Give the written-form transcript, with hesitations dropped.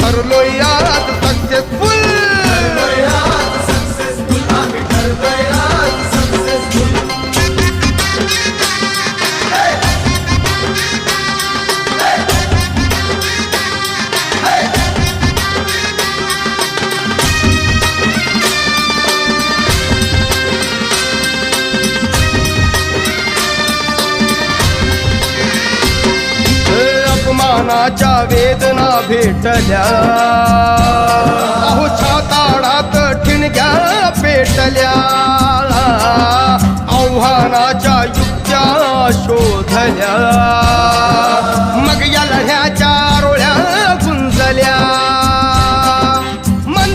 ठरलोय आज सक्सेसफुल अपमानाच्या वेदना भेटल्या अहो छाताडात ठिणग्या पेटल्या आव्हानाच्या युक्त्या शोधल्या